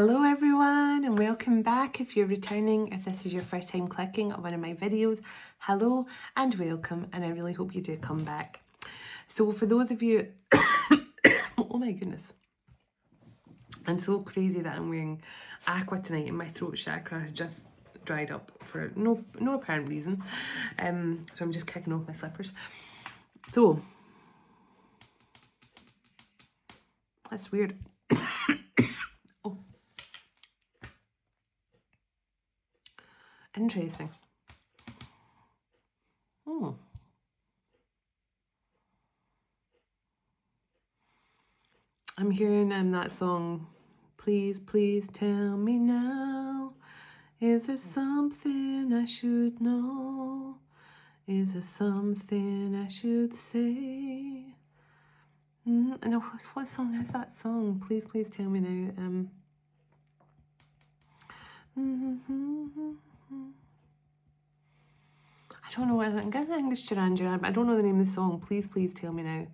Hello everyone and welcome back. If you're returning, if this is your first time clicking on one of my videos, hello and welcome, and I really hope you do come back. So for those of you, oh my goodness, I'm so crazy that I'm wearing aqua tonight and my throat chakra has just dried up for no apparent reason. So I'm just kicking off my slippers. So that's weird. Oh, interesting. Oh. I'm hearing that song, Please, Please Tell Me Now. Is there something I should know? Is there something I should say? And what song is that song? Please, please tell me now. I don't know. I think it's Duran Duran, but I don't know the name of the song. Please, please tell me now.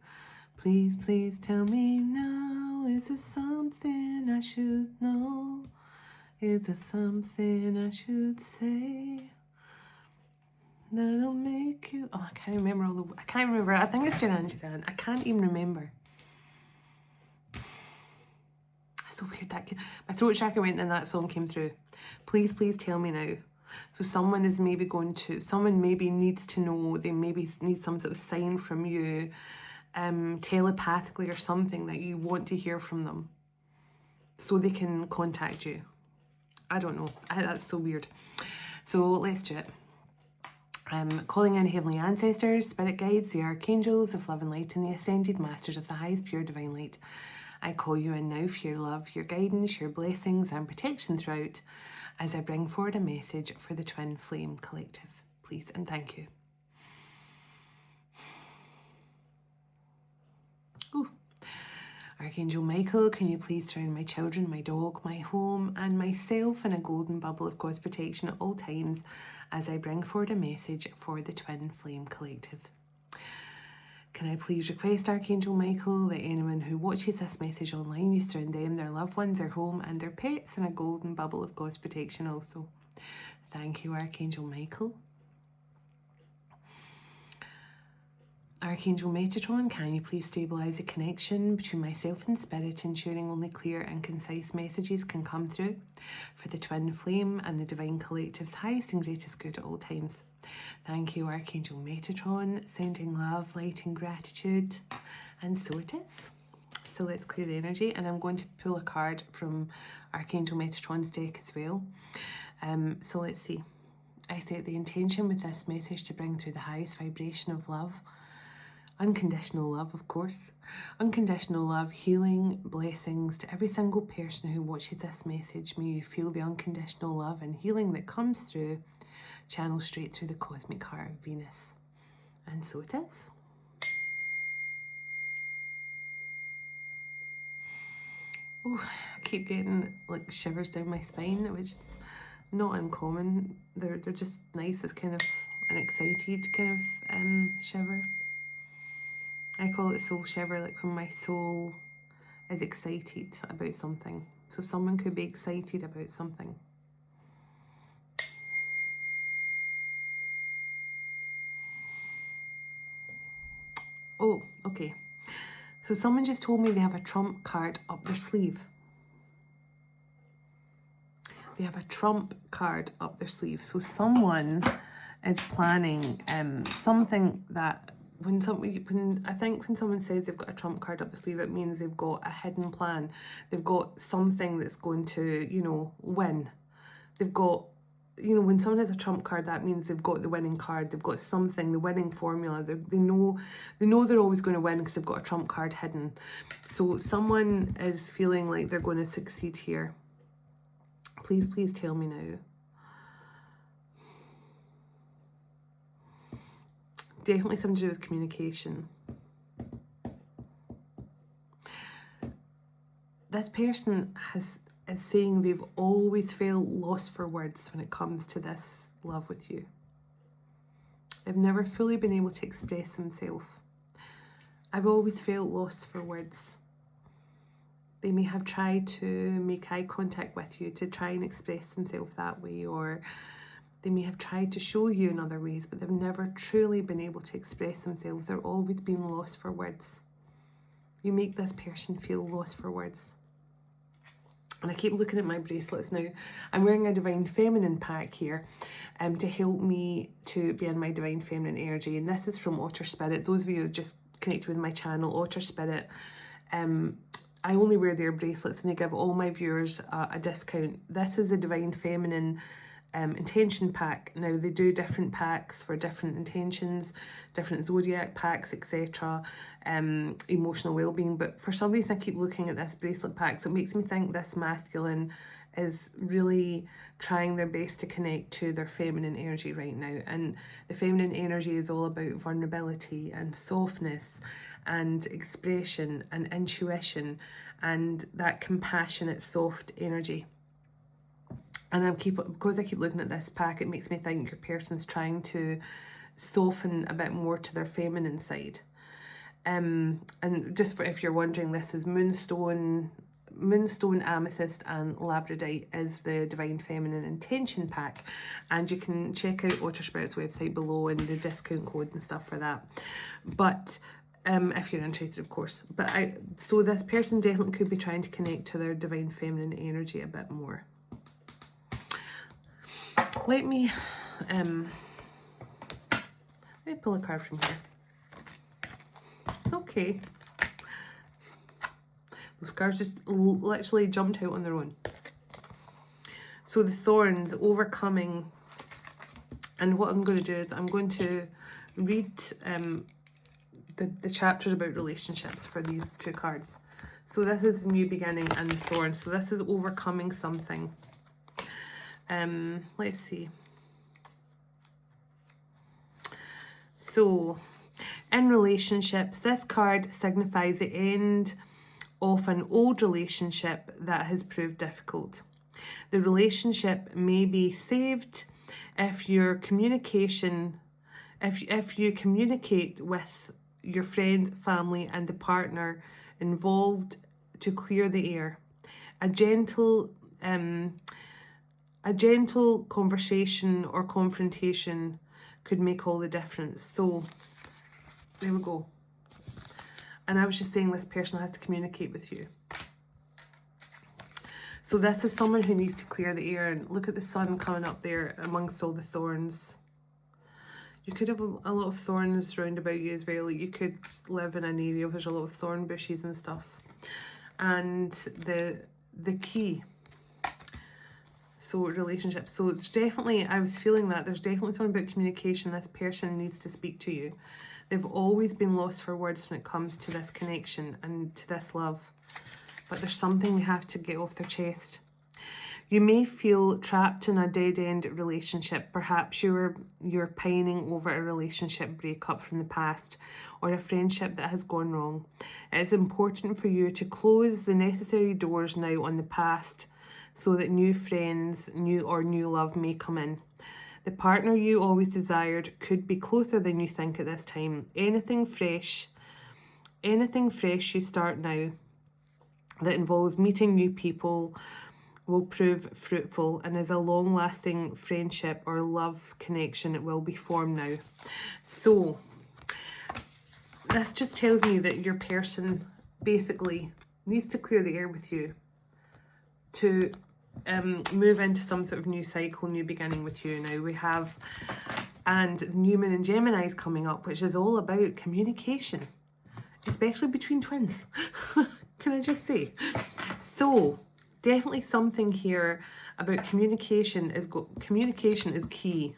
Please, please tell me now. Is there something I should know? Is there something I should say that'll make you... Oh, I can't remember all the... I can't remember. I think it's Duran Duran. I can't even remember. It's so weird that my throat chakra went and that song came through. Please, please tell me now. So someone is maybe going to... Someone maybe needs to know. They maybe need some sort of sign from you, telepathically or something, that you want to hear from them so they can contact you. I don't know. That's so weird. So let's do it. Calling in heavenly ancestors, spirit guides, the archangels of love and light, and the ascended masters of the highest pure divine light. I call you in now for your love, your guidance, your blessings and protection throughout, as I bring forward a message for the Twin Flame Collective. Please and thank you. Ooh. Archangel Michael, can you please surround my children, my dog, my home, and myself in a golden bubble of God's protection at all times, as I bring forward a message for the Twin Flame Collective. Can I please request, Archangel Michael, that anyone who watches this message online, you surround them, their loved ones, their home, and their pets in a golden bubble of God's protection also. Thank you, Archangel Michael. Archangel Metatron, can you please stabilise the connection between myself and Spirit, ensuring only clear and concise messages can come through for the Twin Flame and the Divine Collective's highest and greatest good at all times. Thank you, Archangel Metatron, sending love, light and gratitude. And so it is. So let's clear the energy, and I'm going to pull a card from Archangel Metatron's deck as well. So let's see. I set the intention with this message to bring through the highest vibration of love. Unconditional love, of course. Unconditional love, healing, blessings to every single person who watches this message. May you feel the unconditional love and healing that comes through, channel straight through the cosmic heart of Venus. And so it is. Oh, I keep getting like shivers down my spine, which is not uncommon. They're just nice. It's kind of an excited kind of shiver. I call it soul shiver, like when my soul is excited about something. So someone could be excited about something. Oh, okay. So someone just told me they have a trump card up their sleeve. They have a trump card up their sleeve. So someone is planning something that when someone says they've got a trump card up their sleeve, it means they've got a hidden plan. They've got something that's going to, you know, win. They've got, you know, when someone has a trump card, that means they've got the winning card. They've got something, the winning formula. They know they're always going to win because they've got a trump card hidden. So someone is feeling like they're going to succeed here. Please, please tell me now. Definitely something to do with communication. This person is saying they've always felt lost for words when it comes to this love with you. They've never fully been able to express themselves. I've always felt lost for words. They may have tried to make eye contact with you to try and express themselves that way, or they may have tried to show you in other ways, but they've never truly been able to express themselves. They're always being lost for words. You make this person feel lost for words. And I keep looking at my bracelets now. I'm wearing a Divine Feminine pack here to help me to be in my Divine Feminine energy. And this is from Otter Spirit. Those of you who just connected with my channel, Otter Spirit, I only wear their bracelets and they give all my viewers a discount. This is a Divine Feminine intention pack. Now they do different packs for different intentions, different zodiac packs, etc. Emotional well-being, but for some reason I keep looking at this bracelet pack, so it makes me think this masculine is really trying their best to connect to their feminine energy right now. And the feminine energy is all about vulnerability and softness and expression and intuition and that compassionate soft energy. And because I keep looking at this pack, it makes me think your person's trying to soften a bit more to their feminine side. And just for if you're wondering, this is Moonstone, Amethyst and Labradorite is the Divine Feminine Intention pack. And you can check out Otter Spirit's website below and the discount code and stuff for that. But if you're interested, of course. But so this person definitely could be trying to connect to their Divine Feminine energy a bit more. Let me pull a card from here. Okay. Those cards just literally jumped out on their own. So the Thorns, overcoming. And what I'm going to do is I'm going to read the chapters about relationships for these two cards. So this is New Beginning and the Thorns. So this is overcoming something. Let's see. So, in relationships, this card signifies the end of an old relationship that has proved difficult. The relationship may be saved if your communication, if you communicate with your friend, family, and the partner involved to clear the air. A gentle conversation or confrontation could make all the difference. So there we go. And I was just saying this person has to communicate with you. So this is someone who needs to clear the air. And look at the sun coming up there amongst all the thorns. You could have a lot of thorns round about you as well. You could live in an area where there's a lot of thorn bushes and stuff. And the key. So relationships. So it's definitely, I was feeling that there's definitely something about communication. This person needs to speak to you. They've always been lost for words when it comes to this connection and to this love. But there's something they have to get off their chest. You may feel trapped in a dead-end relationship. Perhaps you're pining over a relationship breakup from the past or a friendship that has gone wrong. It is important for you to close the necessary doors now on the past so that new friends, new love may come in. The partner you always desired could be closer than you think at this time. Anything fresh you start now that involves meeting new people will prove fruitful, and as a long-lasting friendship or love connection, it will be formed now. So this just tells me that your person basically needs to clear the air with you to move into some sort of new cycle, new beginning with you. Now we have, and the new moon in Gemini is coming up, which is all about communication, especially between twins. Can I just say? So definitely something here about communication is key.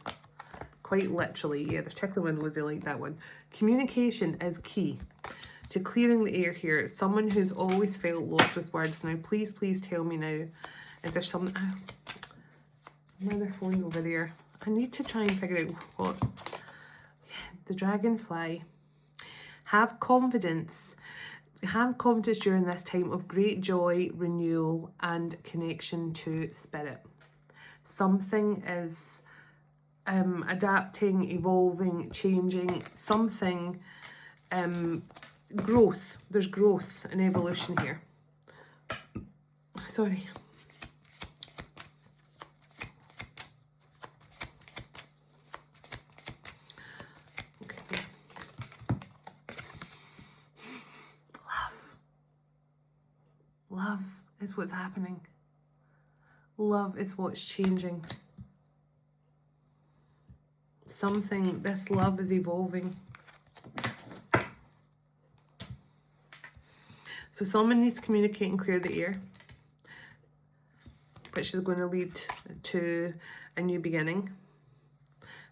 Quite literally, yeah, there's tickling windows, they like that one. Communication is key to clearing the air here. Someone who's always felt lost with words. Now please tell me now, is there some another phone over there? I need to try and figure out what. The dragonfly. Have confidence during this time of great joy, renewal, and connection to spirit. Something is adapting, evolving, changing. Something growth. There's growth and evolution here. sorry. Okay. Love is what's happening. Love is what's changing. This love is evolving. So someone needs to communicate and clear the air, which is going to lead to a new beginning,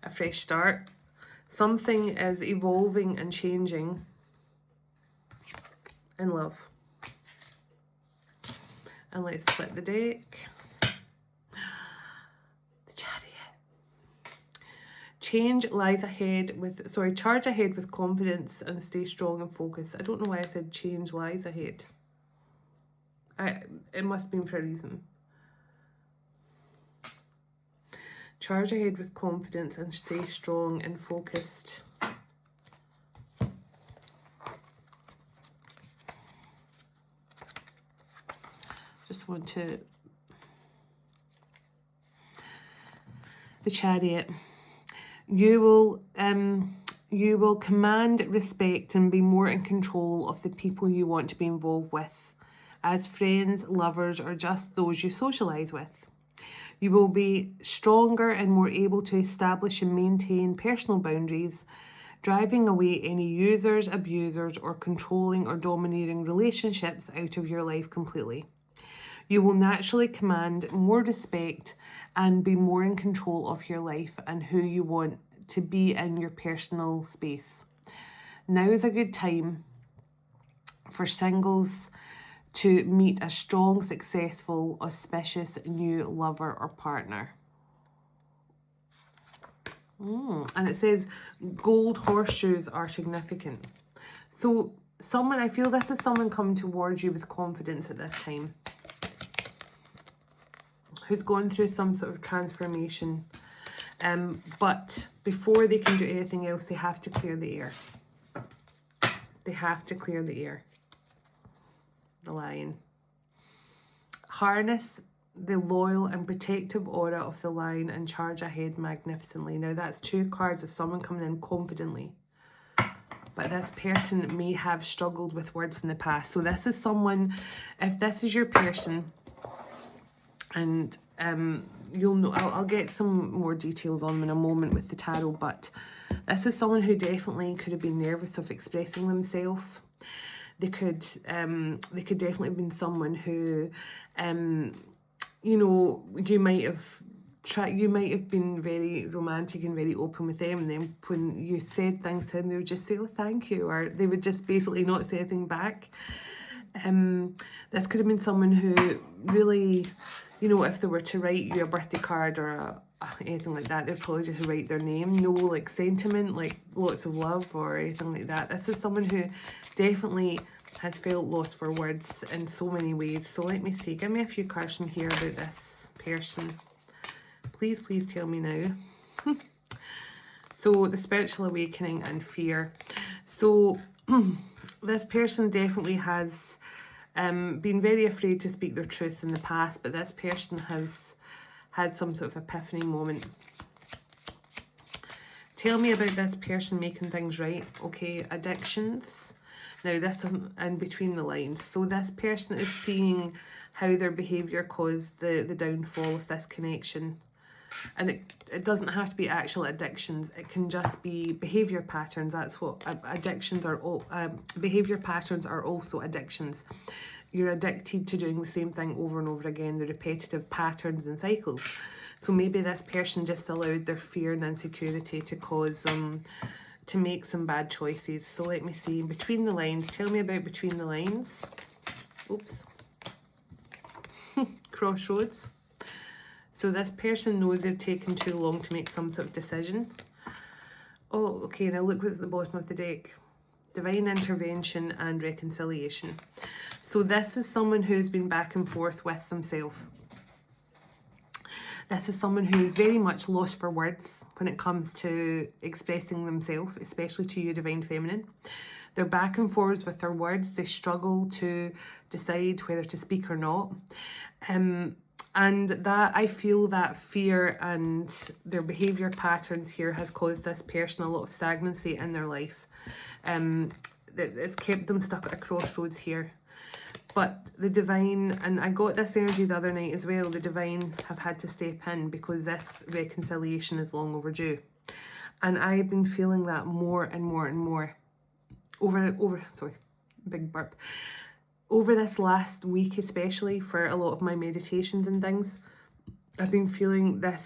a fresh start. Something is evolving and changing in love. And let's split the deck. The Chariot. Change lies ahead with, charge ahead with confidence and stay strong and focused. I don't know why I said change lies ahead. It must have been for a reason. Charge ahead with confidence and stay strong and focused. Just want to... The Chariot. You will command respect and be more in control of the people you want to be involved with, as friends, lovers, or just those you socialise with. You will be stronger and more able to establish and maintain personal boundaries, driving away any users, abusers, or controlling or domineering relationships out of your life completely. You will naturally command more respect and be more in control of your life and who you want to be in your personal space. Now is a good time for singles to meet a strong, successful, auspicious new lover or partner. And it says gold horseshoes are significant. So I feel this is someone coming towards you with confidence at this time, who's gone through some sort of transformation. But before they can do anything else, they have to clear the air. They have to clear the air. The Lion. Harness the loyal and protective aura of the Lion and charge ahead magnificently. Now that's two cards of someone coming in confidently. But this person may have struggled with words in the past. So this is someone, if this is your person, and you'll know, I'll get some more details on them in a moment with the tarot, but this is someone who definitely could have been nervous of expressing themselves. They could definitely have been someone who, you know, you might have been very romantic and very open with them, and then when you said things to them, they would just say, oh, thank you, or they would just basically not say anything back. This could have been someone who really, you know, if they were to write you a birthday card or anything like that, they'd probably just write their name. No, like, sentiment, like lots of love or anything like that. This is someone who definitely has felt lost for words in so many ways. So let me see. Give me a few cards from here about this person. Please, please tell me now. So the spiritual awakening and fear. So this person definitely has been very afraid to speak their truth in the past, but this person has had some sort of epiphany moment. Tell me about this person making things right. Okay, addictions. Now this isn't in between the lines. So this person is seeing how their behaviour caused the downfall of this connection. And it doesn't have to be actual addictions. It can just be behaviour patterns. That's what addictions are. Behaviour patterns are also addictions. You're addicted to doing the same thing over and over again, the repetitive patterns and cycles. So maybe this person just allowed their fear and insecurity to cause them to make some bad choices. So let me see. Between the lines. Tell me about between the lines. Oops. Crossroads. So this person knows they've taken too long to make some sort of decision. Oh, okay. Now look what's at the bottom of the deck. Divine intervention and reconciliation. So this is someone who's been back and forth with themselves. This is someone who's very much lost for words when it comes to expressing themselves, especially to you, Divine Feminine. They're back and forwards with their words. They struggle to decide whether to speak or not. And that I feel that fear and their behaviour patterns here has caused this person a lot of stagnancy in their life. It's kept them stuck at a crossroads here. But the divine, and I got this energy the other night as well, the divine have had to step in because this reconciliation is long overdue. And I've been feeling that more and more and more sorry, big burp. Over this last week, especially for a lot of my meditations and things, I've been feeling this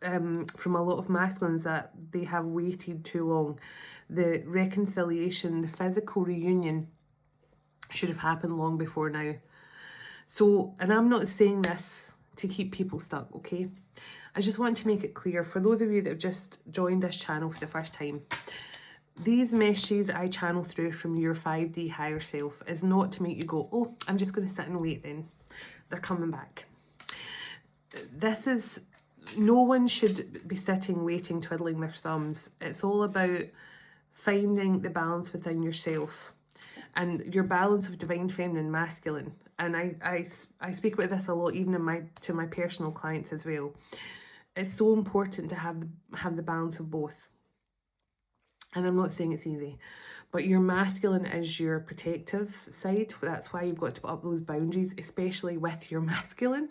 from a lot of masculines that they have waited too long. The reconciliation, the physical reunion should have happened long before now. So, and I'm not saying this to keep people stuck, okay? I just want to make it clear for those of you that have just joined this channel for the first time, these messages I channel through from your 5D higher self is not to make you go, oh, I'm just going to sit and wait then. They're coming back. This is, no one should be sitting, waiting, twiddling their thumbs. It's all about finding the balance within yourself and your balance of divine feminine, masculine. And I speak about this a lot, even to my personal clients as well. It's so important to have the balance of both. And I'm not saying it's easy, but your masculine is your protective side. That's why you've got to put up those boundaries, especially with your masculine,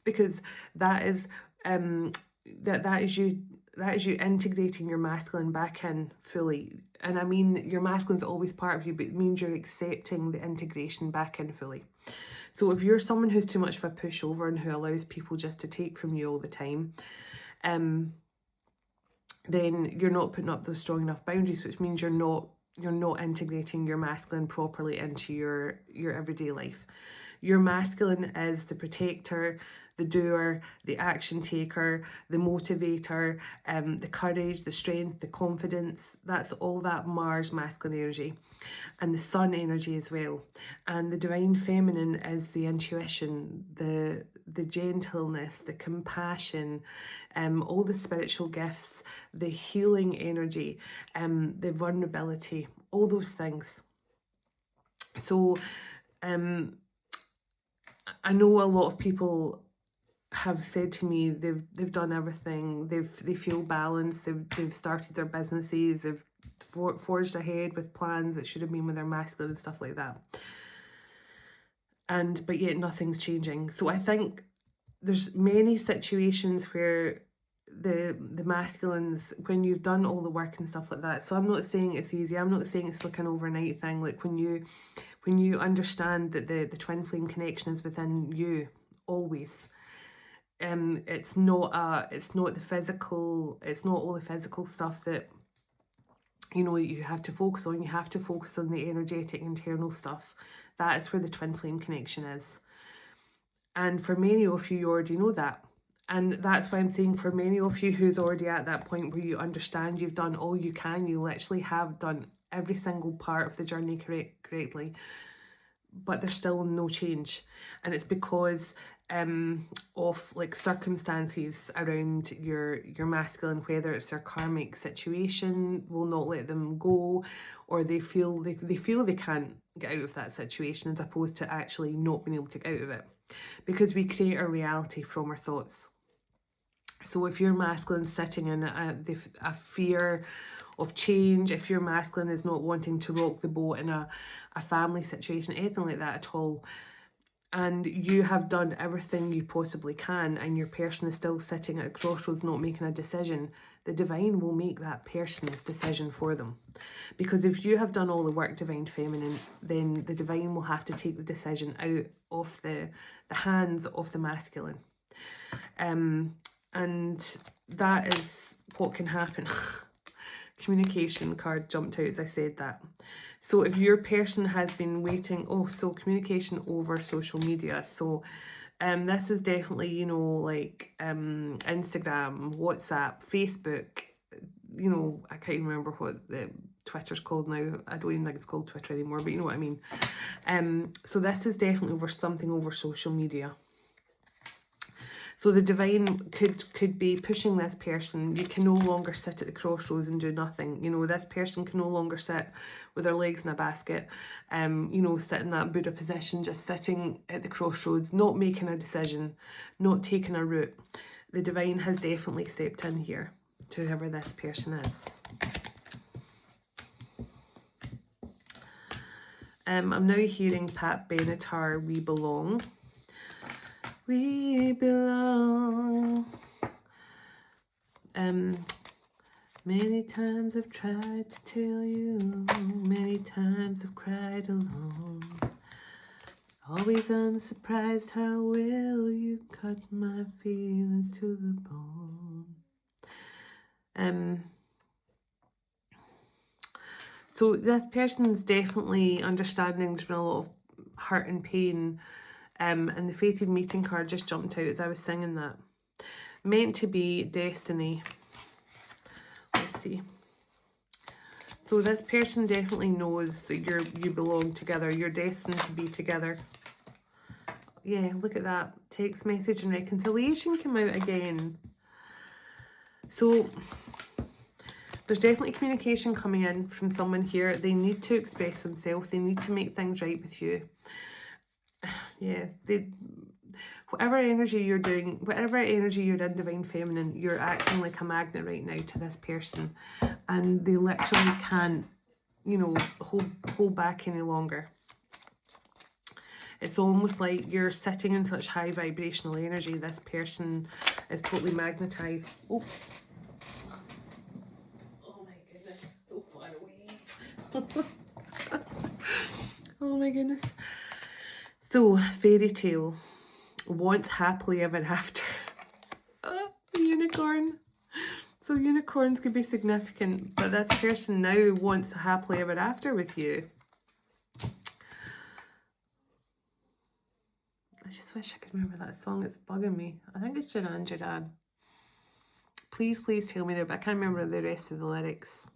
because that is that is you integrating your masculine back in fully. And I mean, your masculine's always part of you, but it means you're accepting the integration back in fully. So if you're someone who's too much of a pushover and who allows people just to take from you all the time, then you're not putting up those strong enough boundaries, which means you're not integrating your masculine properly into your everyday life. Your masculine is the protector, the doer, the action taker, the motivator, the courage, the strength, the confidence. That's all that Mars masculine energy. And the sun energy as well. And the divine feminine is the intuition, the gentleness, the compassion, all the spiritual gifts, the healing energy, the vulnerability, all those things. So I know a lot of people have said to me they've done everything, they feel balanced, they've started their businesses, they've forged ahead with plans that should have been with their masculine and stuff like that, but yet nothing's changing. So I think there's many situations where the masculines, when you've done all the work and stuff like that, so I'm not saying it's easy, I'm not saying it's like an overnight thing, like when you understand that the twin flame connection is within you always. It's not the physical, it's not all the physical stuff that you have to focus on. You have to focus on the energetic internal stuff. That is where the twin flame connection is. And for many of you already know that. And that's why I'm saying for many of you who's already at that point where you understand you've done all you can, you literally have done every single part of the journey correctly, but there's still no change. And it's because of like circumstances around your masculine, whether it's their karmic situation will not let them go, or they feel they can't get out of that situation, as opposed to actually not being able to get out of it, because we create our reality from our thoughts. So if your masculine sitting in a fear of change, if your masculine is not wanting to rock the boat in a family situation, anything like that at all, and you have done everything you possibly can, and your person is still sitting at a crossroads not making a decision, the divine will make that person's decision for them. Because if you have done all the work, divine feminine, then the divine will have to take the decision out of the hands of the masculine. And that is what can happen. Communication card jumped out as I said that. So if your person has been waiting, so communication over social media. So this is definitely, like Instagram, WhatsApp, Facebook, I can't remember what the Twitter's called now. I don't even think it's called Twitter anymore, but you know what I mean. So this is definitely something over social media. So the divine could be pushing this person. You can no longer sit at the crossroads and do nothing. You know, this person can no longer sit with their legs in a basket, you know, sit in that Buddha position, just sitting at the crossroads, not making a decision, not taking a route. The divine has definitely stepped in here to whoever this person is. I'm now hearing Pat Benatar, We Belong. We belong. Many times I've tried to tell you, many times I've cried alone. Always unsurprised how well you cut my feelings to the bone. So this person's definitely understanding there's been a lot of hurt and pain. And the fated meeting card just jumped out as I was singing that. Meant to be, destiny. Let's see. So this person definitely knows that you belong together. You're destined to be together. Yeah, look at that. Text message and reconciliation came out again. So there's definitely communication coming in from someone here. They need to express themselves. They need to make things right with you. Yeah, whatever energy you're doing, whatever energy you're in, Divine Feminine, you're acting like a magnet right now to this person. And they literally can't, you know, hold back any longer. It's almost like you're sitting in such high vibrational energy. This person is totally magnetized. Oh my goodness, so far away. Oh my goodness. So, fairy tale. Wants happily ever after. The unicorn. So unicorns could be significant, but this person now wants a happily ever after with you. I just wish I could remember that song. It's bugging me. I think it's Duran Duran. Please tell me now, but I can't remember the rest of the lyrics.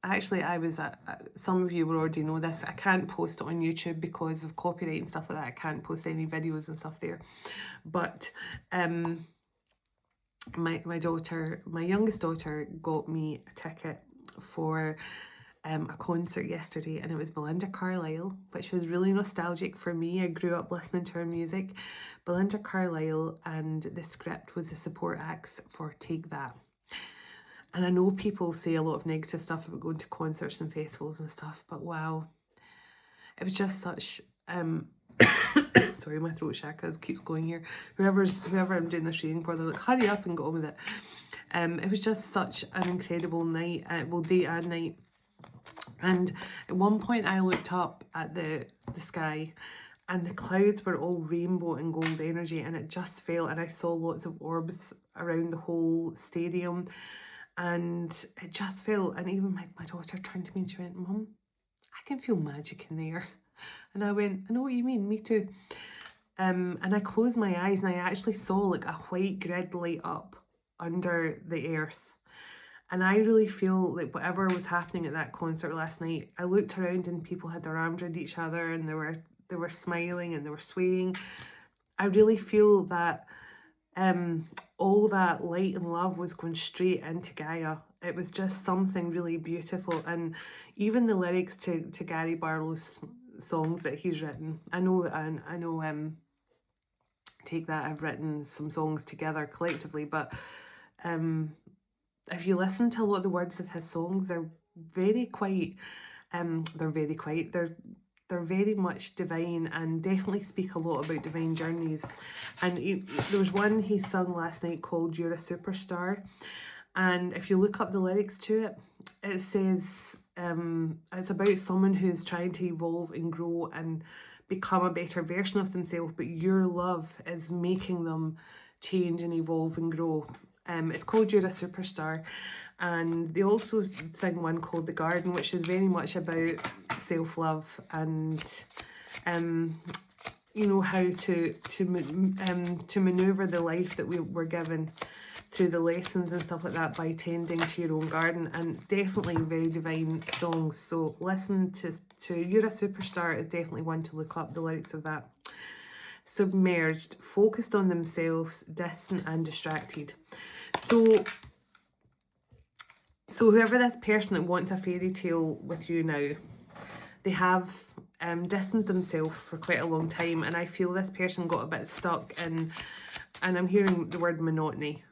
Actually, I was some of you will already know this. I can't post it on YouTube because of copyright and stuff like that. I can't post any videos and stuff there. But my daughter, my youngest daughter, got me a ticket for a concert yesterday, and it was Belinda Carlisle, which was really nostalgic for me. I grew up listening to her music. Belinda Carlisle, and the script was the support acts for Take That. And I know people say a lot of negative stuff about going to concerts and festivals and stuff, but wow, it was just such sorry, my throat chakras keeps going here. Whoever I'm doing this reading for, they're like, hurry up and go on with it. It was just such an incredible night, well, day and night. And at one point I looked up at the sky, and the clouds were all rainbow and gold energy, and it just felt, and I saw lots of orbs around the whole stadium, and it just felt, and even my daughter turned to me and she went, Mum, I can feel magic in there. And I went, I know what you mean, me too. And I closed my eyes and I actually saw like a white grid light up under the earth. And I really feel like whatever was happening at that concert last night, I looked around and people had their arms around each other and they were smiling and they were swaying. I really feel that all that light and love was going straight into Gaia. It was just something really beautiful. And even the lyrics to Gary Barlow's songs that he's written, I know Take That, I've written some songs together collectively, but if you listen to a lot of the words of his songs, they're very much divine and definitely speak a lot about divine journeys. And there was one he sung last night called You're a Superstar, and if you look up the lyrics to it, it says it's about someone who's trying to evolve and grow and become a better version of themselves, but your love is making them change and evolve and grow. It's called You're a Superstar. And they also sing one called The Garden, which is very much about self-love and you know, how to maneuver the life that we were given through the lessons and stuff like that by tending to your own garden. And definitely very divine songs. So listen to You're a Superstar is definitely one to look up, the lyrics of that. submerged, focused on themselves, distant and distracted. So whoever this person that wants a fairy tale with you now, they have distanced themselves for quite a long time, and I feel this person got a bit stuck in, and I'm hearing the word monotony,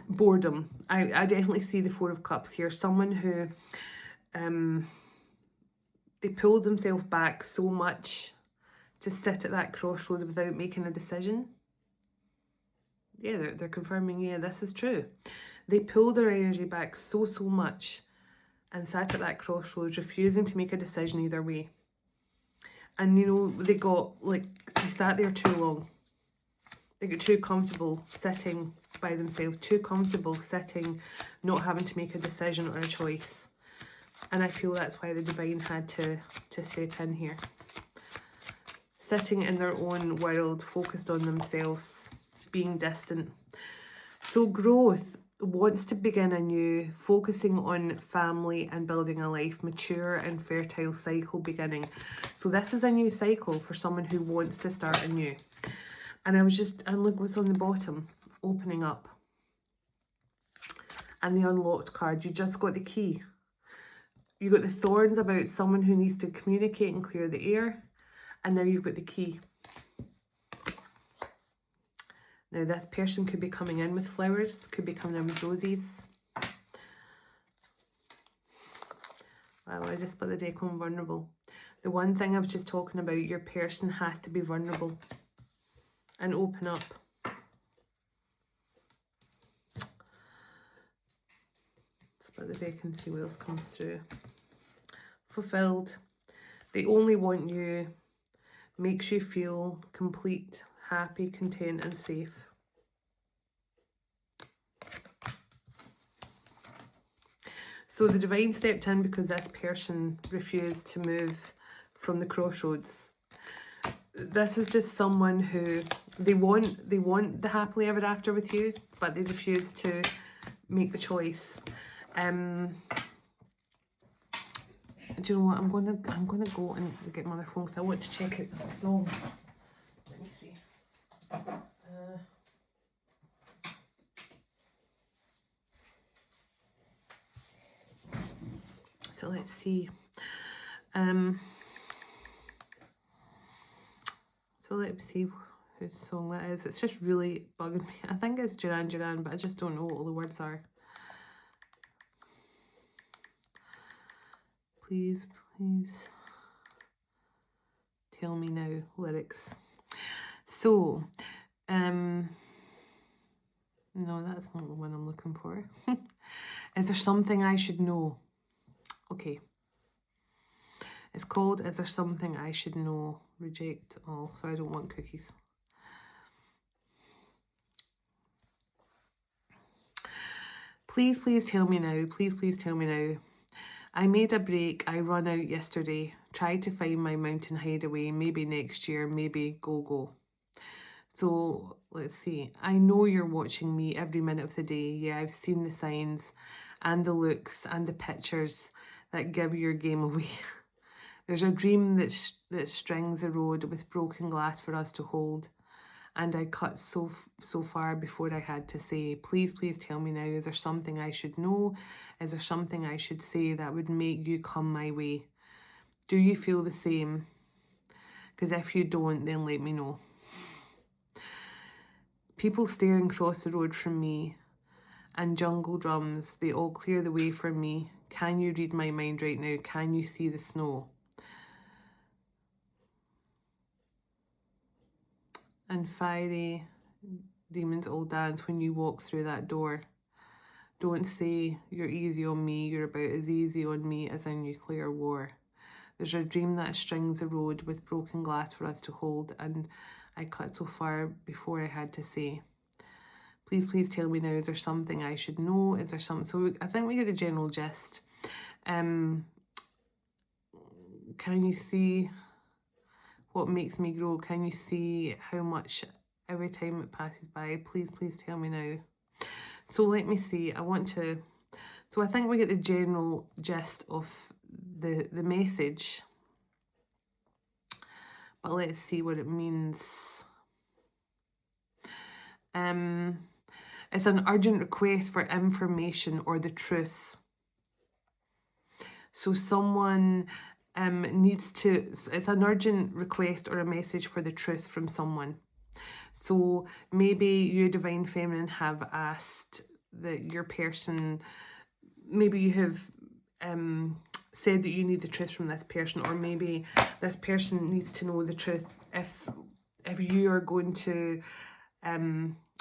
boredom. I definitely see the Four of Cups here. Someone who they pulled themselves back so much to sit at that crossroads without making a decision. Yeah, they're confirming, yeah, this is true. They pulled their energy back so much and sat at that crossroads, refusing to make a decision either way. And you know, they sat there too long. They got too comfortable sitting by themselves, too comfortable sitting, not having to make a decision or a choice. And I feel that's why the divine had to step in here. Sitting in their own world, focused on themselves, being distant. So growth wants to begin anew, focusing on family and building a life, mature and fertile cycle beginning. So this is a new cycle for someone who wants to start anew. And look what's on the bottom, opening up. And the unlocked card, you just got the key. You got the thorns about someone who needs to communicate and clear the air. And now you've got the key. Now this person could be coming in with flowers, could be coming in with roses. Wow, I just put the deck on vulnerable. The one thing I was just talking about, your person has to be vulnerable and open up. Split the deck and see what else comes through. Fulfilled. They only want you. Makes you feel complete, happy, content and safe. So the divine stepped in because this person refused to move from the crossroads. This is just someone who they want the happily ever after with you, but they refuse to make the choice. Do you know what? I'm gonna go and get my other phone because I want to check out that song. Let me see. So let's see. So let's see whose song that is. It's just really bugging me. I think it's Duran Duran, but I just don't know what all the words are. Please tell me now, lyrics. So, no, that's not the one I'm looking for. Is there something I should know? Okay. It's called Is There Something I Should Know? Reject all. So I don't want cookies. Please tell me now. Please tell me now. I made a break. I run out yesterday. Tried to find my mountain hideaway. Maybe next year. Maybe go. So let's see. I know you're watching me every minute of the day. Yeah, I've seen the signs and the looks and the pictures that give your game away. There's a dream that strings a road with broken glass for us to hold. And I cut so far before I had to say, please tell me now, is there something I should know? Is there something I should say that would make you come my way? Do you feel the same? Because if you don't, then let me know. People staring across the road from me and jungle drums, they all clear the way for me. Can you read my mind right now? Can you see the snow? And fiery demons all dance when you walk through that door. Don't say you're easy on me, you're about as easy on me as a nuclear war. There's a dream that strings a road with broken glass for us to hold, and I cut so far before I had to say. Please tell me now, is there something I should know? Is there something? So I think we get a general gist. Can you see what makes me grow? Can you see how much every time it passes by? Please tell me now. So let me see. So I think we get the general gist of the message. But let's see what it means. It's an urgent request for information or the truth. So someone needs to, it's an urgent request or a message for the truth from someone. So maybe you, Divine Feminine, have asked that your person, maybe you have said that you need the truth from this person, or maybe this person needs to know the truth if you are going to,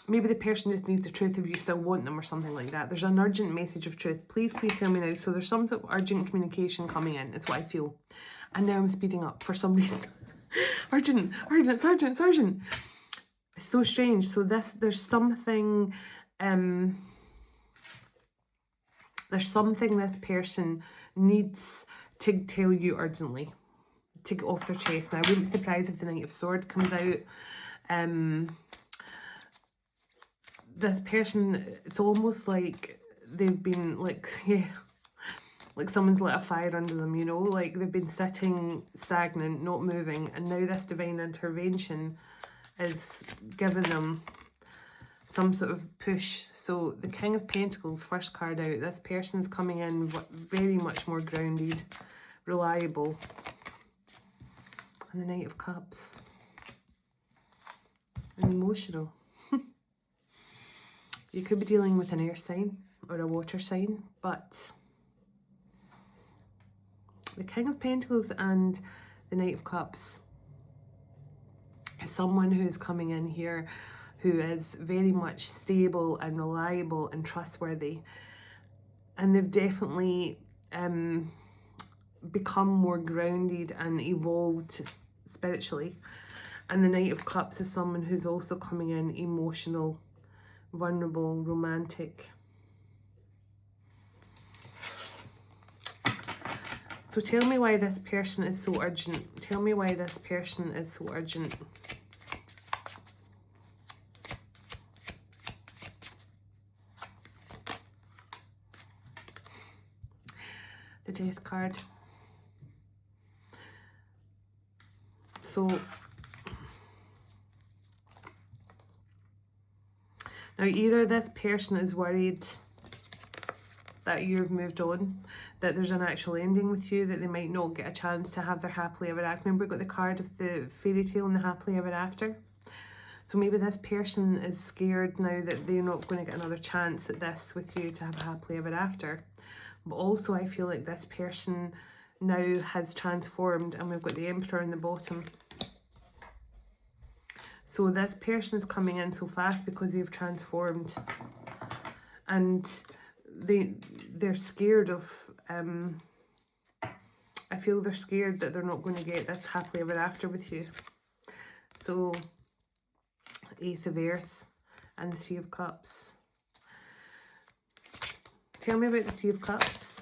maybe the person just needs the truth if you still want them, or something like that. There's an urgent message of truth. Please tell me now. So there's some sort of urgent communication coming in. It's what I feel. And now I'm speeding up for some reason. urgent. It's so strange. So there's something this person needs to tell you urgently, to get off their chest. Now, I wouldn't be surprised if the Knight of Swords comes out. This person, it's almost like they've been like, yeah, like someone's lit a fire under them, you know, like they've been sitting stagnant, not moving, and now this divine intervention is giving them some sort of push. So the King of Pentacles, first card out, this person's coming in very much more grounded, reliable. And the Knight of Cups, and emotional. You could be dealing with an air sign or a water sign, but the King of Pentacles and the Knight of Cups is someone who is coming in here who is very much stable and reliable and trustworthy. And they've definitely become more grounded and evolved spiritually. And the Knight of Cups is someone who's also coming in emotional, vulnerable, romantic. So tell me why this person is so urgent. Tell me why this person is so urgent. The Death card. So now either this person is worried that you've moved on, that there's an actual ending with you, that they might not get a chance to have their happily ever after. Remember, we've got the card of the fairy tale and the happily ever after. So maybe this person is scared now that they're not going to get another chance at this with you to have a happily ever after. But also I feel like this person now has transformed, and we've got the Emperor in the bottom. So this person is coming in so fast because they've transformed, and they're scared of, I feel they're scared that they're not going to get this happily ever after with you. So Ace of Earth and the Three of Cups. Tell me about the Three of Cups.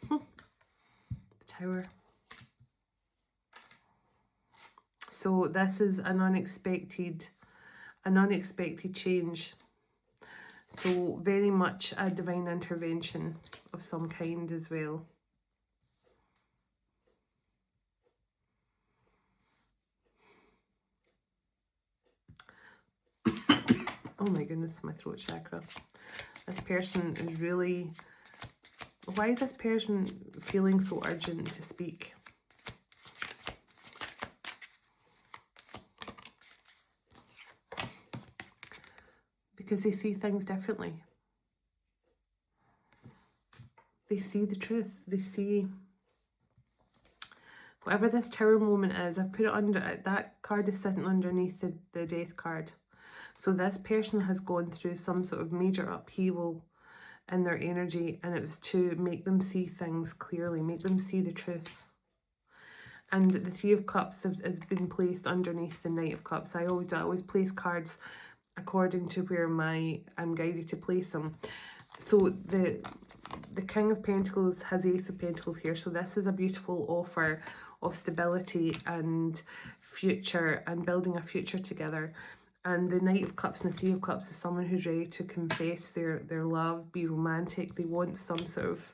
The Tower. So this is an unexpected change. So very much a divine intervention of some kind as well. Oh my goodness, my throat chakra. This person is really... Why is this person feeling so urgent to speak? Because they see things differently. They see the truth. They see... Whatever this Tower moment is, I've put it under... That card is sitting underneath the Death card. So this person has gone through some sort of major upheaval in their energy, and it was to make them see things clearly, make them see the truth. And the Three of Cups has been placed underneath the Knight of Cups. I always place cards according to where I'm guided to place them. So the King of Pentacles has Ace of Pentacles here. So this is a beautiful offer of stability and future and building a future together. And the Knight of Cups and the Three of Cups is someone who's ready to confess their love, be romantic. They want some sort of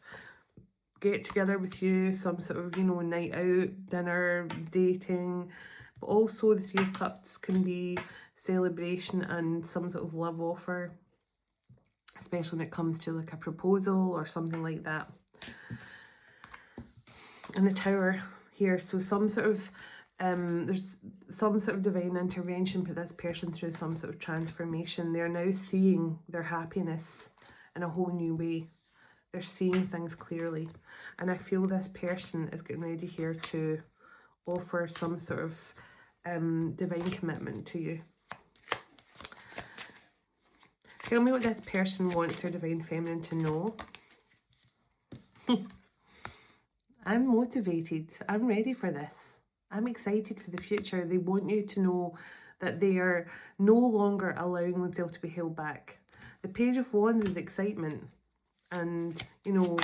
get together with you, some sort of, you know, night out, dinner, dating. But also the Three of Cups can be celebration and some sort of love offer, especially when it comes to like a proposal or something like that. And the Tower here, so some sort of there's some sort of divine intervention for this person through some sort of transformation. They're now seeing their happiness in a whole new way. They're seeing things clearly, and I feel this person is getting ready here to offer some sort of divine commitment to you. Tell me what this person wants their divine feminine to know. I'm motivated. I'm ready for this. I'm excited for the future. They want you to know that they are no longer allowing themselves to be held back. The Page of Wands is excitement and, you know,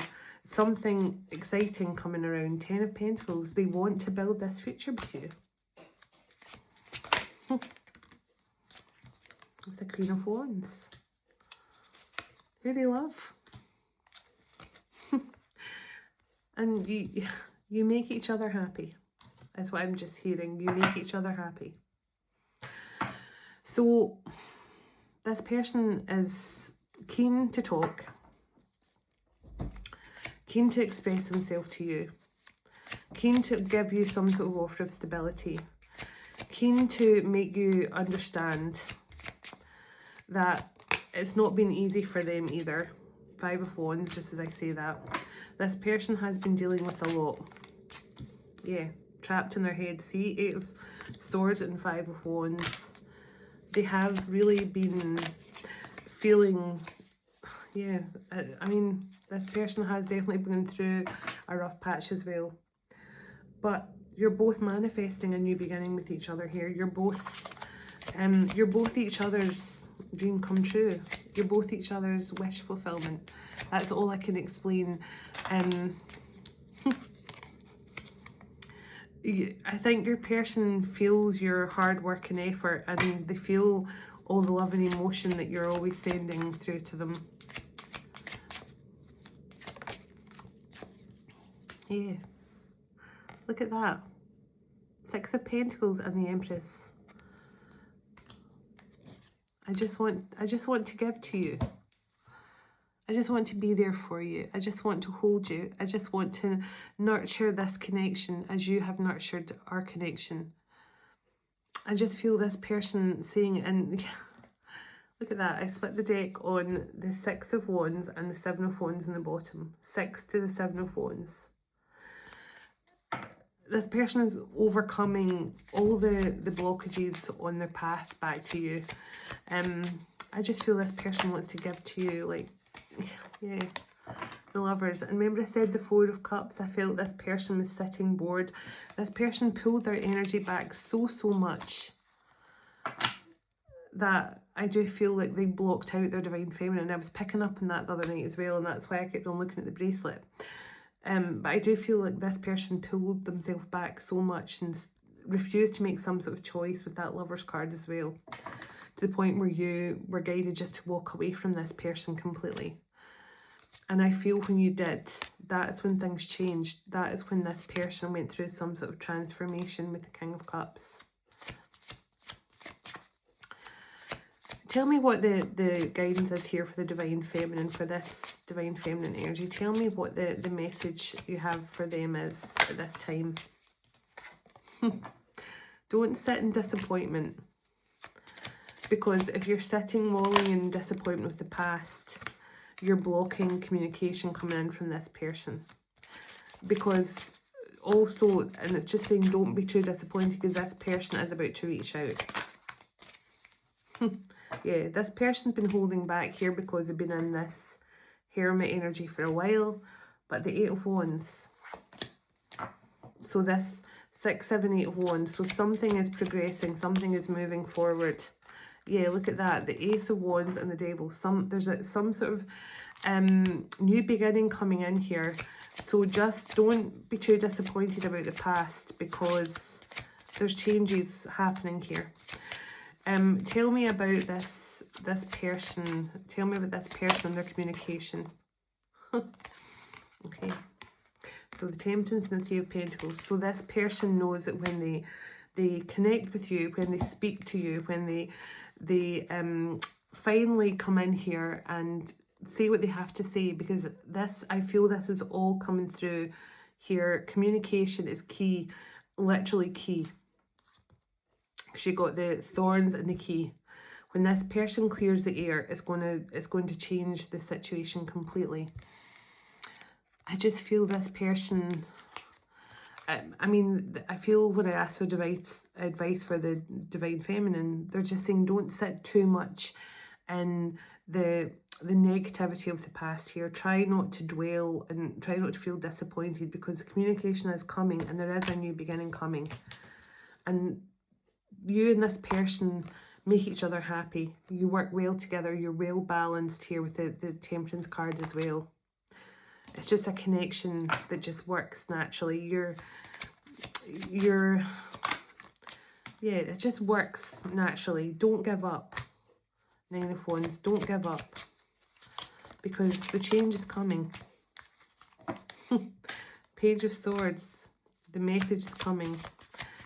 something exciting coming around. Ten of Pentacles. They want to build this future with you. With the Queen of Wands. Who they love. And you make each other happy. That's what I'm just hearing. You make each other happy. So this person is keen to talk. Keen to express himself to you. Keen to give you some sort of offer of stability. Keen to make you understand that it's not been easy for them either. Five of Wands, just as I say that. This person has been dealing with a lot. Yeah, trapped in their head. See, Eight of Swords and Five of Wands. They have really been feeling, yeah, I mean, this person has definitely been through a rough patch as well. But you're both manifesting a new beginning with each other here. You're both each other's dream come true. You're both each other's wish fulfillment. That's all I can explain. I think your person feels your hard work and effort, and they feel all the love and emotion that you're always sending through to them. Yeah. Look at that. Six of Pentacles and the Empress. I just want to give to you. I just want to be there for you. I just want to hold you. I just want to nurture this connection as you have nurtured our connection. I just feel this person saying, and look at that. I split the deck on the Six of Wands and the Seven of Wands in the bottom. Six to the Seven of Wands. This person is overcoming all the blockages on their path back to you. I just feel this person wants to give to you, like, yeah, the Lovers. And remember I said the Four of Cups? I felt this person was sitting bored. This person pulled their energy back so much that I do feel like they blocked out their divine feminine. I was picking up on that the other night as well, and that's why I kept on looking at the bracelet. But I do feel like this person pulled themselves back so much and refused to make some sort of choice with that Lovers card as well. To the point where you were guided just to walk away from this person completely. And I feel when you did, that's when things changed. That is when this person went through some sort of transformation with the King of Cups. Tell me what the guidance is here for the Divine Feminine, for this Divine Feminine energy. Tell me what the message you have for them is at this time. Don't sit in disappointment. Because if you're sitting walling in disappointment with the past, you're blocking communication coming in from this person. Because also, and it's just saying don't be too disappointed because this person is about to reach out. Yeah, this person's been holding back here because they've been in this hermit energy for a while. But the Eight of Wands. So this 6, 7, 8 of Wands. So something is progressing, something is moving forward. Yeah, look at that. The Ace of Wands and the Devil. There's some sort of new beginning coming in here. So just don't be too disappointed about the past because there's changes happening here. Tell me about this person. Tell me about this person and their communication. Okay. So the Temperance and the Three of Pentacles. So this person knows that when they connect with you, when they speak to you, when they finally come in here and say what they have to say, because this, I feel this is all coming through here. Communication is key, literally key. Because you got the thorns and the key. When this person clears the air, it's going to change the situation completely. I just feel this person, I mean, I feel when I ask for advice for the Divine Feminine, they're just saying don't sit too much in the negativity of the past here. Try not to dwell and try not to feel disappointed, because the communication is coming and there is a new beginning coming. And you and this person make each other happy. You work well together. You're well balanced here with the Temperance card as well. It's just a connection that just works naturally. Yeah, it just works naturally. Don't give up. 9 of Wands, don't give up. Because the change is coming. Page of Swords, the message is coming.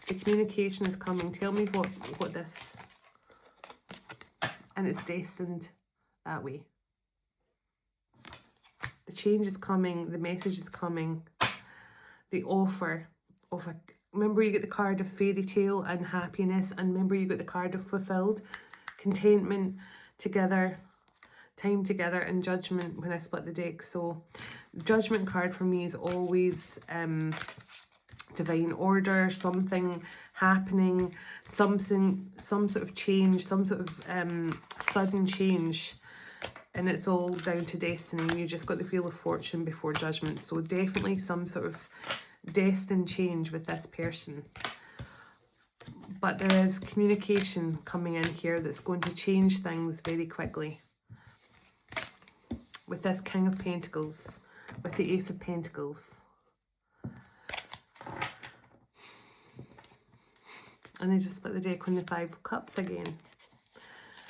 The communication is coming. Tell me what this... And it's destined that way. The change is coming. The message is coming. The offer of a... Remember, you get the card of fairy tale and happiness. And remember, you got the card of fulfilled. Contentment, together, time together, and judgment when I split the deck. So, judgment card for me is always divine order, something happening, some sort of change, some sort of sudden change. And it's all down to destiny. You just got the Wheel of Fortune before Judgment. So definitely some sort of destined change with this person. But there is communication coming in here that's going to change things very quickly. With this King of Pentacles, with the Ace of Pentacles. And they just split the deck on the Five of Cups again.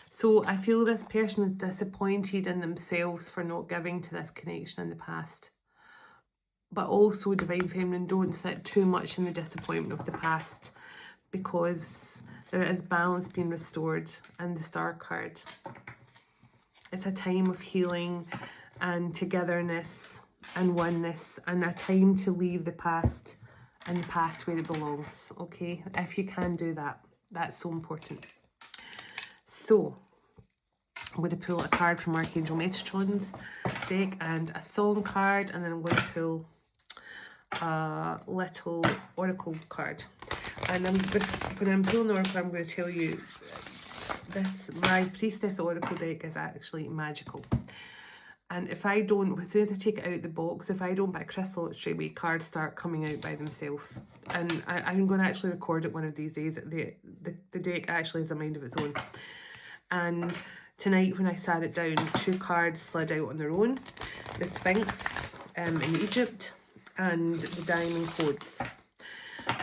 So I feel this person is disappointed in themselves for not giving to this connection in the past. But also, Divine Feminine, don't sit too much in the disappointment of the past, because there is balance being restored in the Star card. It's a time of healing and togetherness and oneness, and a time to leave the past in the past where it belongs, okay? If you can do that, that's so important. So, I'm going to pull a card from Archangel Metatron's deck and a song card, and then I'm going to pull a little oracle card. And when I'm pulling the oracle, I'm going to tell you this, my Priestess Oracle deck is actually magical. And if I don't, as soon as I take it out of the box, if I don't buy crystal, straight away cards start coming out by themselves. And I'm going to actually record it one of these days. The deck actually has a mind of its own. And tonight when I sat it down, 2 cards slid out on their own. The Sphinx in Egypt and the Diamond Codes.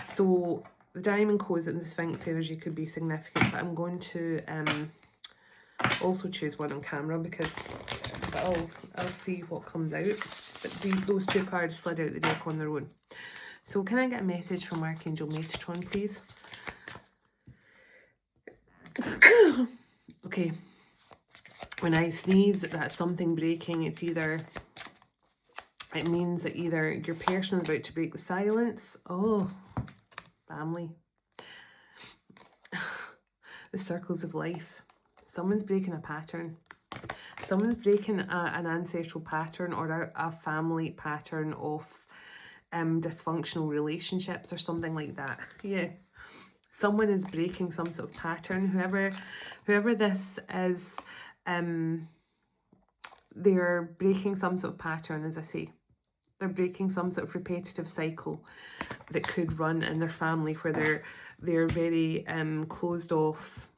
So the Diamond Codes and the Sphinx energy could be significant, but I'm going to also choose one on camera because I'll see what comes out. But those 2 cards slid out the deck on their own. So can I get a message from Archangel Metatron, please? Okay. When I sneeze, that's something breaking. It means that either your person is about to break the silence. Oh, family. The circles of life. Someone's breaking a pattern. Someone's breaking an ancestral pattern or a family pattern of dysfunctional relationships or something like that. Yeah. Someone is breaking some sort of pattern. Whoever this is, they're breaking some sort of pattern, as I say. They're breaking some sort of repetitive cycle that could run in their family where they're very closed off.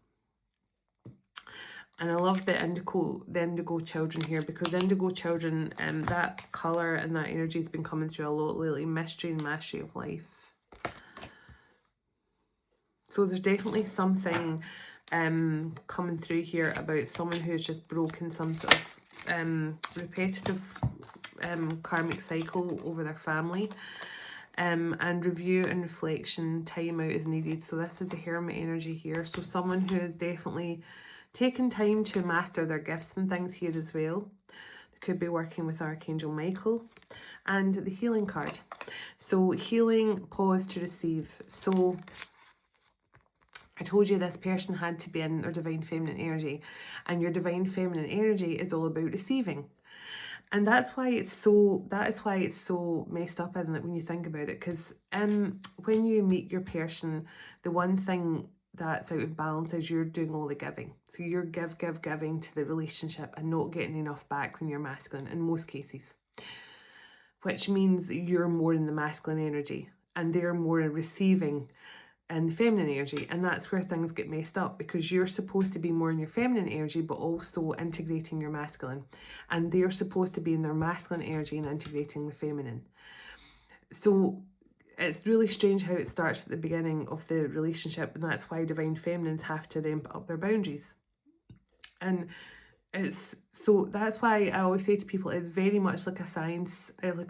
And I love the indigo children here, because indigo children, that colour and that energy has been coming through a lot lately. Mystery and mastery of life. So there's definitely something coming through here about someone who's just broken some sort of repetitive karmic cycle over their family. and review and reflection time out is needed. So this is a hermit energy here. So someone who is definitely taking time to master their gifts and things here as well. They could be working with Archangel Michael. And the healing card. So healing, pause to receive. So I told you this person had to be in their divine feminine energy, and your divine feminine energy is all about receiving. And that is why it's so messed up, isn't it, when you think about it? Because when you meet your person, the one thing that's out of balance is you're doing all the giving. So you're giving to the relationship and not getting enough back when you're masculine in most cases. Which means that you're more in the masculine energy and they're more in receiving and the feminine energy. And that's where things get messed up, because you're supposed to be more in your feminine energy but also integrating your masculine, and they're supposed to be in their masculine energy and integrating the feminine. So it's really strange how it starts at the beginning of the relationship, and that's why divine feminines have to then put up their boundaries. And it's so that's why I always say to people, it's very much like a science, in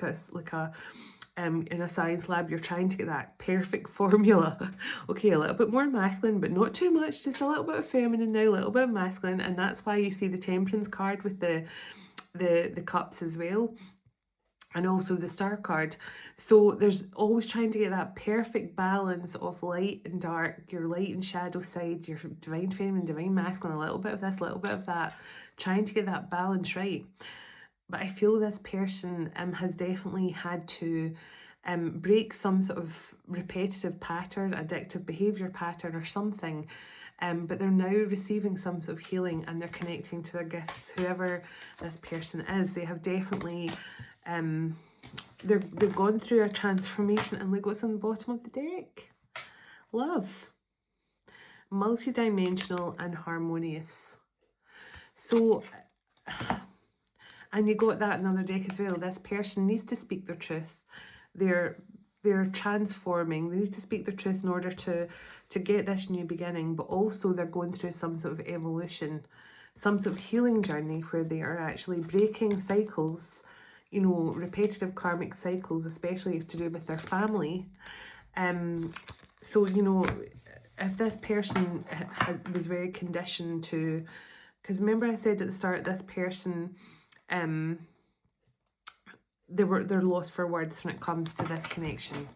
a science lab, you're trying to get that perfect formula. Okay, a little bit more masculine, but not too much, just a little bit of feminine now, a little bit of masculine. And that's why you see the temperance card with the cups as well, and also the star card. So there's always trying to get that perfect balance of light and dark, your light and shadow side, your divine feminine, divine masculine, a little bit of this, a little bit of that, trying to get that balance right. But I feel this person has definitely had to break some sort of repetitive pattern, addictive behaviour pattern or something. But they're now receiving some sort of healing, and they're connecting to their gifts. Whoever this person is, they have definitely they've gone through a transformation. And look what's on the bottom of the deck. Love. Multidimensional and harmonious. So, and you got that in another deck as well. This person needs to speak their truth. They're transforming. They need to speak their truth in order to get this new beginning, but also they're going through some sort of evolution, some sort of healing journey where they are actually breaking cycles, you know, repetitive karmic cycles, especially to do with their family. So, you know, if this person was very conditioned to, because remember I said at the start, this person, they're lost for words when it comes to this connection.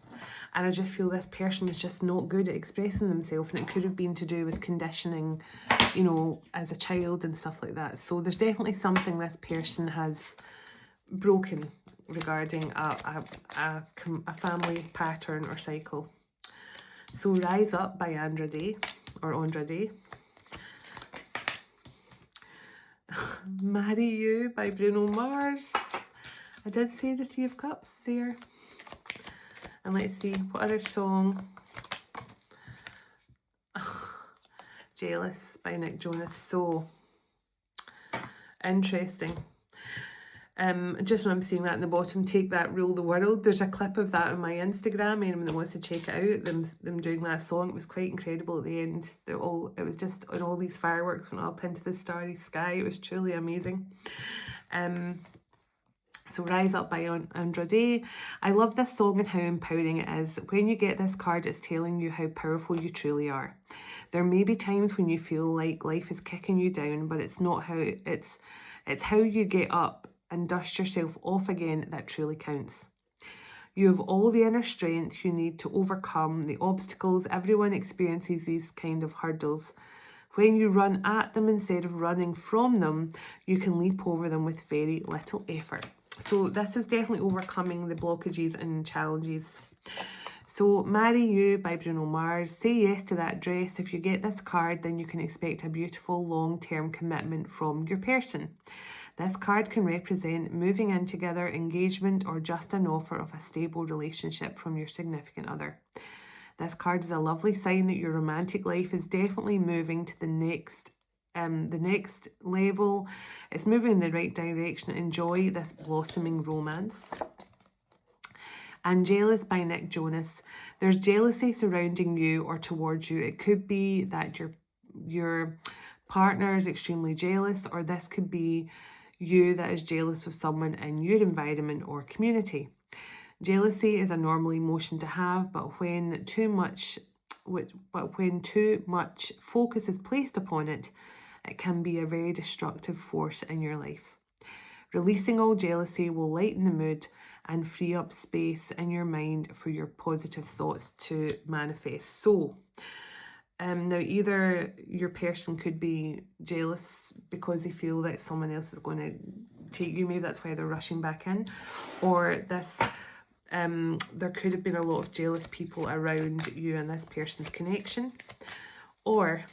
And I just feel this person was just not good at expressing themselves, and it could have been to do with conditioning, you know, as a child and stuff like that. So there's definitely something this person has broken regarding a family pattern or cycle. So Rise Up by Andrade, or Andrade. Marry You by Bruno Mars. I did say the Three of Cups there. And let's see, what other song? Jealous by Nick Jonas. So interesting. Just when I'm seeing that in the bottom, Take That, Rule the World. There's a clip of that on my Instagram. Anyone that wants to check it out, them doing that song, it was quite incredible at the end. It was just, and all these fireworks went up into the starry sky. It was truly amazing. So Rise Up by Andrade. I love this song and how empowering it is. When you get this card, it's telling you how powerful you truly are. There may be times when you feel like life is kicking you down, but it's not how it's how you get up and dust yourself off again that truly counts. You have all the inner strength you need to overcome the obstacles. Everyone experiences these kind of hurdles. When you run at them instead of running from them, you can leap over them with very little effort. So this is definitely overcoming the blockages and challenges. So Marry You by Bruno Mars. Say yes to that dress. If you get this card, then you can expect a beautiful long-term commitment from your person. This card can represent moving in together, engagement, or just an offer of a stable relationship from your significant other. This card is a lovely sign that your romantic life is definitely moving to the next level. It's moving in the right direction. Enjoy this blossoming romance. And Jealous by Nick Jonas. There's jealousy surrounding you or towards you. It could be that your partner is extremely jealous, or this could be you that is jealous of someone in your environment or community. Jealousy is a normal emotion to have, but when too much focus is placed upon it, it can be a very destructive force in your life. Releasing all jealousy will lighten the mood and free up space in your mind for your positive thoughts to manifest. So, now either your person could be jealous because they feel that someone else is going to take you, maybe that's why they're rushing back in, or this there could have been a lot of jealous people around you and this person's connection, or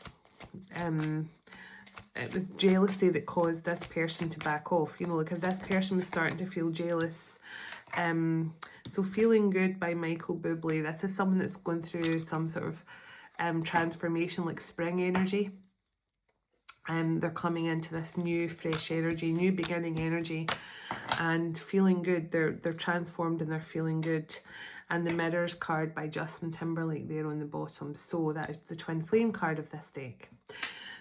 it was jealousy that caused this person to back off. You know, like if this person was starting to feel jealous. So Feeling Good by Michael Bublé. This is someone that's going through some sort of transformation, like spring energy. They're coming into this new fresh energy, new beginning energy, and feeling good. They're transformed and they're feeling good. And the Mirrors card by Justin Timberlake there on the bottom. So that is the twin flame card of this deck.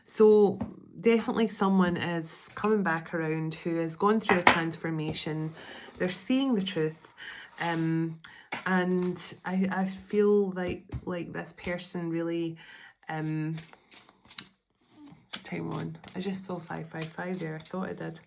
So definitely someone is coming back around who has gone through a transformation. They're seeing the truth. And I feel like this person really time on. I just saw 555 there. I thought I did.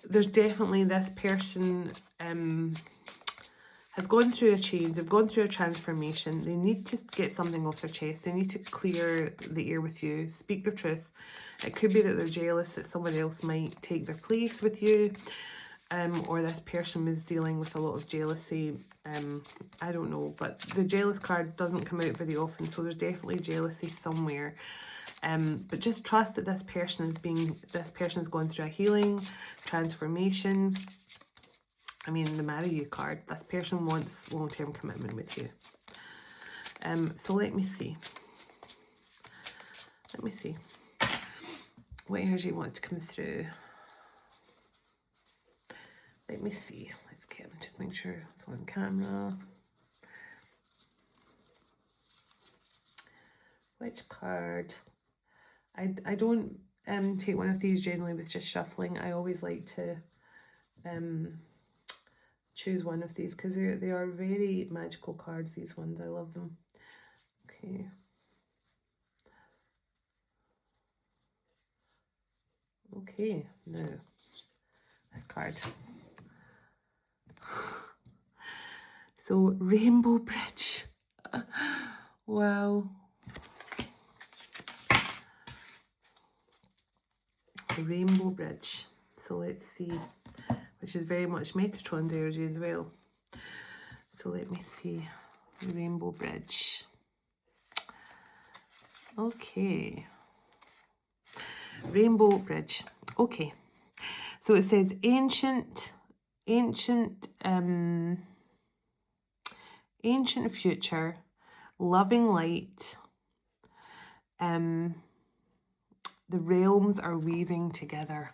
There's definitely this person has gone through a change. They've gone through a transformation. They need to get something off their chest. They need to clear the air with you, speak their truth. It could be that they're jealous that someone else might take their place with you, or this person was dealing with a lot of jealousy. I don't know, but the jealous card doesn't come out very often, so there's definitely jealousy somewhere. But just trust that this person is going through a healing, transformation. I mean, the Marry You card, this person wants long-term commitment with you. So let me see. What energy wants to come through? Let me see. Let's get them, just make sure it's on camera. Which card? I don't take one of these generally with just shuffling. I always like to choose one of these because they are very magical cards, these ones. I love them. Okay. Okay, now this card. So Rainbow Bridge. Wow. The Rainbow Bridge. So let's see, which is very much Metatron energy as well. So let me see, the Rainbow Bridge. Okay. Rainbow Bridge. Okay. So it says ancient future, loving light. The realms are weaving together.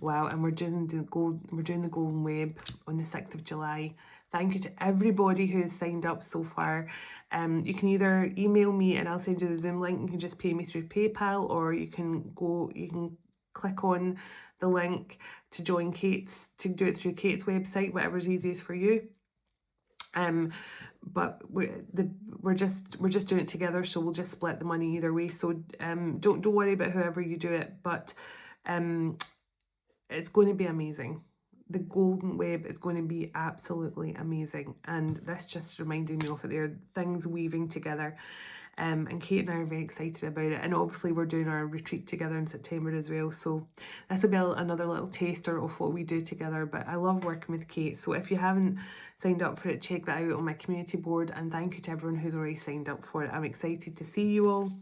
Wow, and we're doing the Golden Web on the 6th of July. Thank you to everybody who has signed up so far. You can either email me and I'll send you the Zoom link. You can just pay me through PayPal, or you can click on the link to join Kate's, to do it through Kate's website, whatever's easiest for you. But we're just doing it together, so we'll just split the money either way. So don't worry about however you do it, but it's going to be amazing. The Golden Web is going to be absolutely amazing, and this just reminded me of it there, things weaving together. And Kate and I are very excited about it, and obviously we're doing our retreat together in September as well, so this will be another little taster of what we do together. But I love working with Kate, so if you haven't signed up for it, check that out on my community board, and thank you to everyone who's already signed up for it. I'm excited to see you all.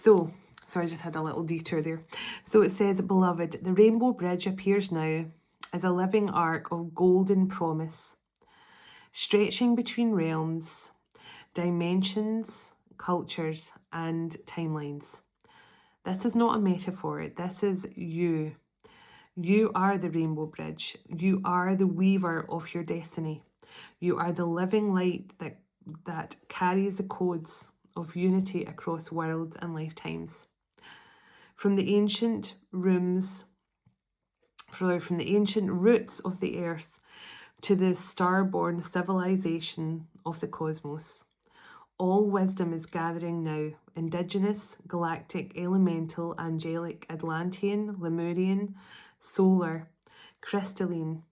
So I just had a little detour there. So it says, beloved, the Rainbow Bridge appears now as a living arc of golden promise, stretching between realms, dimensions, cultures, and timelines. This is not a metaphor. This is you. You are the Rainbow Bridge. You are the weaver of your destiny. You are the living light that carries the codes of unity across worlds and lifetimes. From the ancient roots of the earth to the star-born civilization of the cosmos. All wisdom is gathering now. Indigenous, galactic, elemental, angelic, Atlantean, Lemurian, solar, crystalline,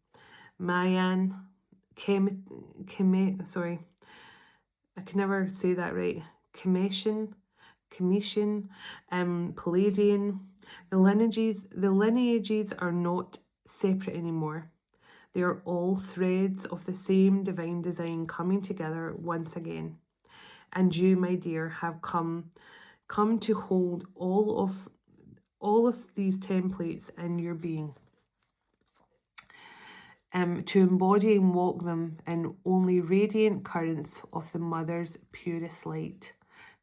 Mayan, sorry, I can never say that right. Commission, Palladian. The lineages are not separate anymore. They are all threads of the same divine design coming together once again. And you, my dear, have come to hold all of these templates in your being. To embody and walk them in only radiant currents of the Mother's purest light,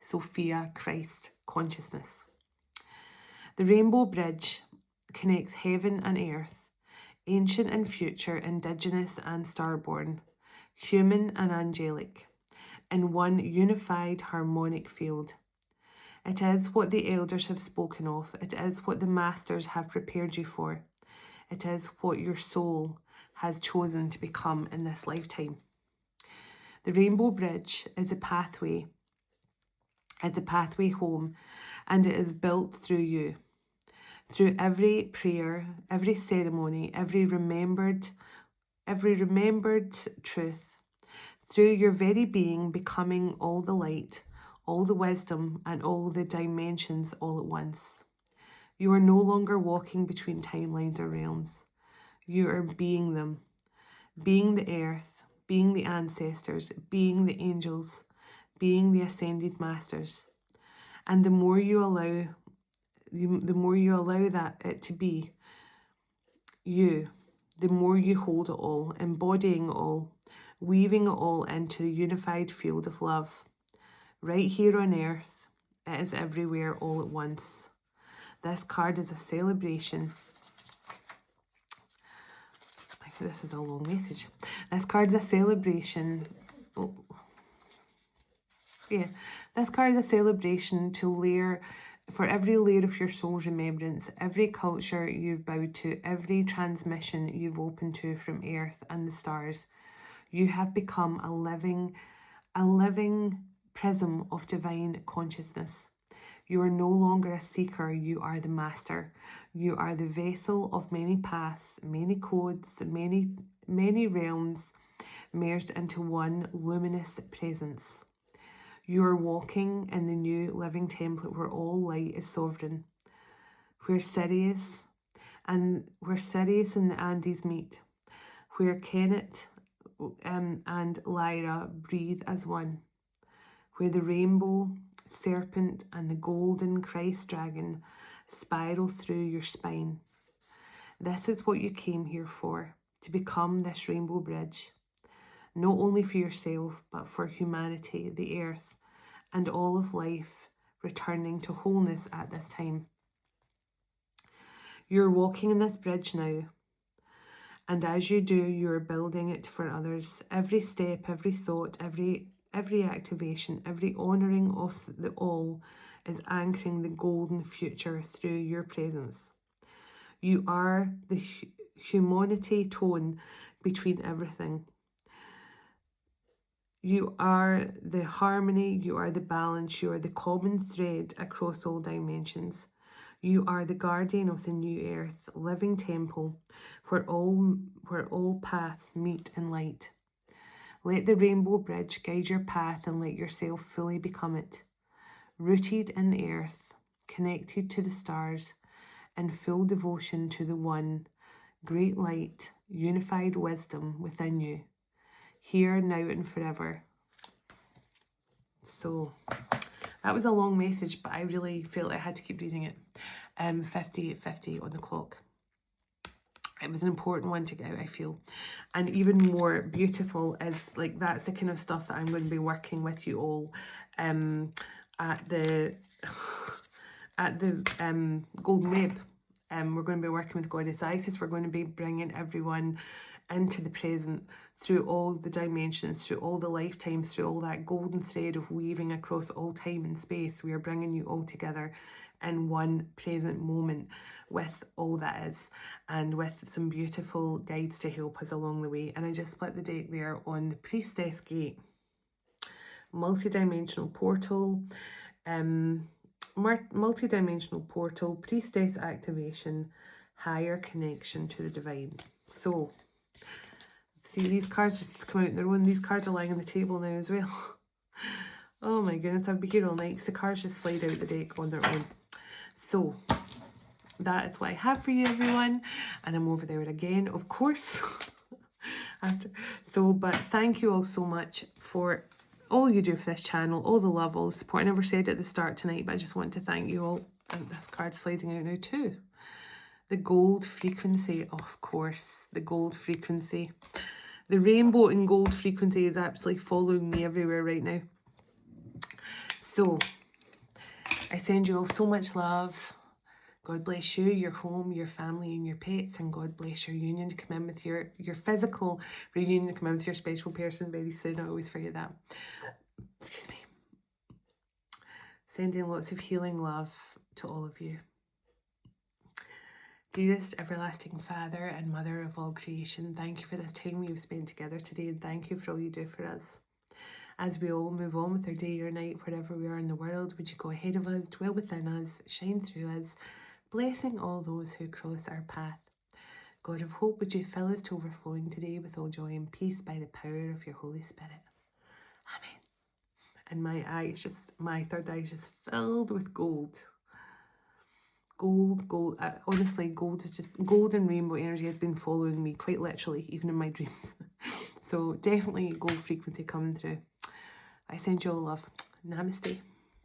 Sophia Christ consciousness. The Rainbow Bridge connects heaven and earth, ancient and future, indigenous and starborn, human and angelic, in one unified harmonic field. It is what the elders have spoken of. It is what the masters have prepared you for. It is what your soul has chosen to become in this lifetime. The Rainbow Bridge is a pathway. It's a pathway home, and it is built through you. Through every prayer, every ceremony, every remembered truth, through your very being becoming all the light, all the wisdom, and all the dimensions all at once. You are no longer walking between timelines or realms. You are being them, being the earth, being the ancestors, being the angels, being the ascended masters. And the more you allow that it to be you, the more you hold it all, embodying it all, weaving it all into the unified field of love. Right here on earth, it is everywhere all at once. This card is a celebration. This is a long message. This card is a celebration. Oh. Yeah, this card is a celebration for every layer of your soul's remembrance, every culture you've bowed to, every transmission you've opened to from earth and the stars. You have become a living prism of divine consciousness. You are no longer a seeker, you are the master. You are the vessel of many paths, many codes, many realms merged into one luminous presence. You are walking in the new living template where all light is sovereign, where Sirius and the Andes meet, where Kenneth and Lyra breathe as one, where the rainbow, serpent, and the golden Christ dragon spiral through your spine. This is what you came here for, to become this rainbow bridge, not only for yourself, but for humanity, the earth, and all of life returning to wholeness at this time. You're walking in this bridge now, and as you do, you're building it for others. Every step, every thought, every activation, every honouring of the all is anchoring the golden future through your presence. You are the humanity tone between everything. You are the harmony, you are the balance, you are the common thread across all dimensions. You are the guardian of the new earth, living temple, where all paths meet in light. Let the rainbow bridge guide your path and let yourself fully become it. Rooted in the earth, connected to the stars, in full devotion to the one, great light, unified wisdom within you, here, now and forever. So that was a long message, but I really felt I had to keep reading it. 50 on the clock. It was an important one to get out, I feel. And even more beautiful is, like, that's the kind of stuff that I'm going to be working with you all at the Golden Web. We're going to be working with Goddess Isis. We're going to be bringing everyone into the present, through all the dimensions, through all the lifetimes, through all that golden thread of weaving across all time and space. We are bringing you all together in one present moment with all that is, and with some beautiful guides to help us along the way. And I just split the deck there on the Priestess Gate, multi-dimensional portal, multi-dimensional portal, priestess activation, higher connection to the divine. So see, these cards just come out on their own. These cards are lying on the table now as well. Oh my goodness, I'll be here all night because the cards just slide out the deck on their own. So that is what I have for you, everyone, and I'm over there again, of course. But thank you all so much for all you do for this channel, all the love, all the support. I never said it at the start tonight, but I just want to thank you all. And this card sliding out now too. The gold frequency, of course, the gold frequency. The rainbow and gold frequency is absolutely following me everywhere right now. So I send you all so much love. God bless you, your home, your family, and your pets, and God bless your union to come in with your physical reunion to come in with your special person very soon. I always forget that. Excuse me. Sending lots of healing love to all of you. Dearest everlasting Father and Mother of all creation, thank you for this time we've spent together today, and thank you for all you do for us. As we all move on with our day or night, wherever we are in the world, would you go ahead of us, dwell within us, shine through us, blessing all those who cross our path. God of hope, would you fill us to overflowing today with all joy and peace by the power of your Holy Spirit. Amen. And my third eye is just filled with gold. Gold. Honestly, gold is just, gold and rainbow energy has been following me quite literally, even in my dreams. So definitely gold frequency coming through. I send you all love. Namaste.